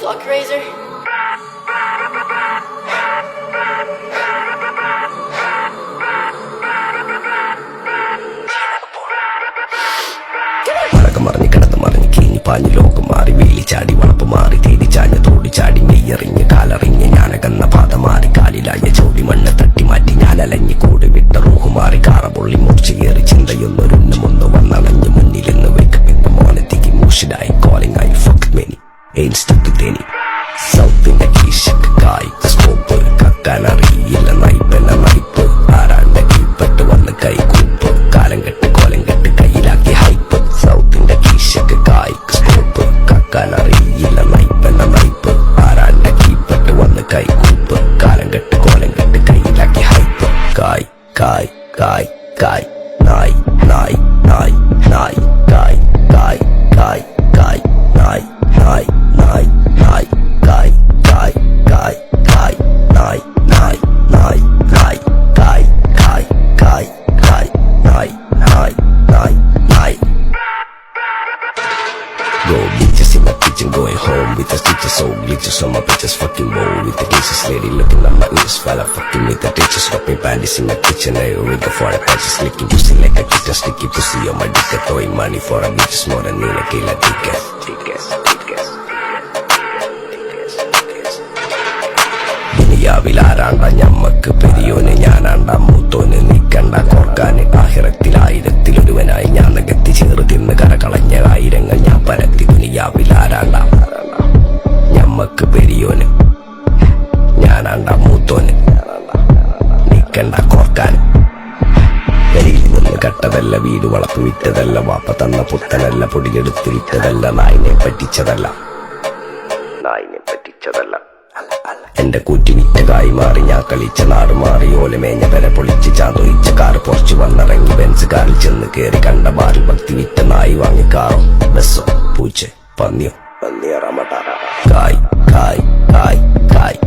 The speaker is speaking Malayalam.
fuck razor? മറഞ്ഞ് കിടന്ന് മറിഞ്ഞ് കീഞ്ഞ് പാഞ്ഞ് ലോകം മാറി വേലി ചാടി വളപ്പ് മാറി തേടി ചാഞ്ഞ് തോടി ചാടി നെയ്യറിഞ്ഞ് കാലറിഞ്ഞ് ഞാനകന്ന പാത മാറി കാലിലായ ചോടി മണ്ണ് തട്ടി മാറ്റി ഞാൻ അലഞ്ഞ് കൂടി വിട്ട റൂഹ് മാറി കാറ പൊള്ളി മൂർച്ചയേറി ചിന്തയൊന്നൊരുണ്ണമൊന്ന് വന്നണഞ്ഞ് മുന്നിലെന്ന് വെക്കപ്പിന്റെ മോനത്തേക്ക് മൂഷിനായി കോളിംഗ് ആയി fuck many ain't stuck with any സൗത്തിന്റെ കീശക്ക് കായ് സ്കോപ്പ് കക്കാനറിയില്ല നയിപ്പല്ല നയിപ്പ് ആരാണ്ട് കീപ്പെട്ട് വന്ന് കൈകൂപ്പ് കാലം കെട്ട് കോലം കെട്ട് കയ്യിലാക്കി ഹൈപ്പ് സൗത്തിന്റെ കീശക്ക് കായ് സ്കോപ്പ് കക്കാനറിയില്ല നയിപ്പല്ല നയിപ്പ് ആരാണ്ട് കീപ്പെട്ട് വന്ന് കൈകൂപ്പ് കാലം കെട്ട് കോലം കെട്ട് കയ്യിലാക്കി ഹൈപ്പ് കായ് കായ് കായ് കായ് നായ് നായ് നായ് നായ് കായ് കായ് കായ് കായ് നായ് നായ് നായ് നായ് കായ് കായ് കായ് കായ് നായ് നായ് നായ് നായ് കായ് കായ് കായ് കായ് നായ് നായ് നായ് നായ് Go bitches in my kitchen, going home with the stitches, so glitches on my bitches, fucking bowl with the cases, lady looking at my ears, fella fucking with the ditches, dropping panties in my kitchen, I rig for a patches, licking pussy like a kitten, sticky pussy on my dick, throwing money for a bitches more than a killer, tickets. ദുനിയാവിലാരാണ്ട ഞമ്മക്ക് പെരിയോന് ഞാനാണ്ട മൂത്തോന് നിക്കണ്ട കോർക്കാന് ആഹിറത്തിലായിരത്തിലൊരുവനായി ഞാൻ നികത്തി ചേർന്ന് തിന്ന് കരകളഞ്ഞ ആയിരങ്ങൾ ഞാൻ പരത്തി ദുനിയാവിലാരാണ്ട ഞമ്മക്ക് പെരിയോന് ഞാനാണ്ട മൂത്തോന് നിക്കണ്ട കോർക്കാന് പെരിയിൽ നിന്ന് കട്ടതല്ല വീട് വളപ്പ് വിറ്റതല്ല വാപ്പ തന്ന പുത്തനല്ല പൊടിയെടുത്ത് വിറ്റതല്ല നായിനെ പറ്റിച്ചതല്ല എന്റെ കൂറ്റി വിറ്റ കായി മാറി ഞാൻ കളിച്ച നാട് മാറി ഓലമേഞ്ഞ പെര പൊളിച്ച് ചാതൊയിച്ച കാറ് പൊറച്ചു വന്നിറങ്ങി ബെൻസ് കാറിൽ ചെന്ന് കേറി കണ്ട ബാറിൽ ഭക്തി വിറ്റ നായി വാങ്ങി കാറോ ബസ്സോ പൂച്ച പന്നിയോ കായ് കായ് കായ് കായ്